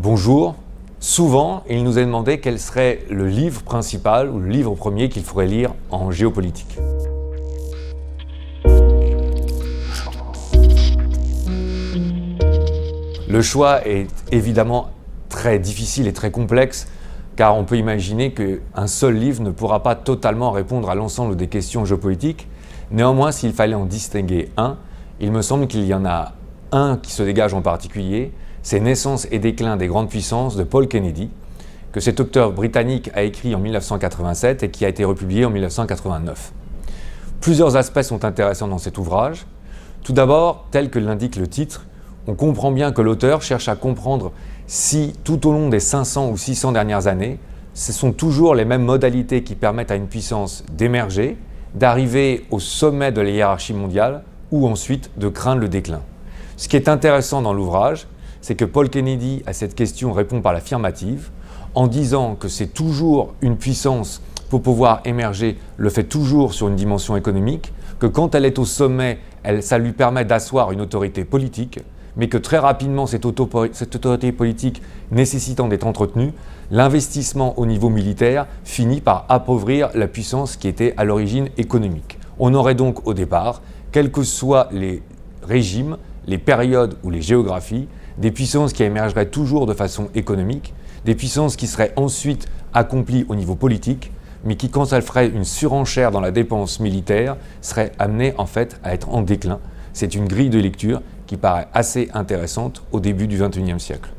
Bonjour. Souvent, il nous est demandé quel serait le livre principal ou le livre premier qu'il faudrait lire en géopolitique. Le choix est évidemment très difficile et très complexe, car on peut imaginer qu'un seul livre ne pourra pas totalement répondre à l'ensemble des questions géopolitiques. Néanmoins, s'il fallait en distinguer un, il me semble qu'il y en a un qui se dégage en particulier, c'est Naissance et déclin des grandes puissances de Paul Kennedy, que cet auteur britannique a écrit en 1987 et qui a été republié en 1989. Plusieurs aspects sont intéressants dans cet ouvrage. Tout d'abord, tel que l'indique le titre, on comprend bien que l'auteur cherche à comprendre si, tout au long des 500 ou 600 dernières années, ce sont toujours les mêmes modalités qui permettent à une puissance d'émerger, d'arriver au sommet de la hiérarchie mondiale ou ensuite de craindre le déclin. Ce qui est intéressant dans l'ouvrage, c'est que Paul Kennedy à cette question répond par l'affirmative, en disant que c'est toujours une puissance pour pouvoir émerger, le fait toujours sur une dimension économique, que quand elle est au sommet, ça lui permet d'asseoir une autorité politique, mais que très rapidement, cette autorité politique nécessitant d'être entretenue, l'investissement au niveau militaire finit par appauvrir la puissance qui était à l'origine économique. On aurait donc au départ, quels que soient les régimes, les périodes ou les géographies, des puissances qui émergeraient toujours de façon économique, des puissances qui seraient ensuite accomplies au niveau politique, mais qui, quand elles feraient une surenchère dans la dépense militaire, seraient amenées en fait à être en déclin. C'est une grille de lecture qui paraît assez intéressante au début du XXIe siècle.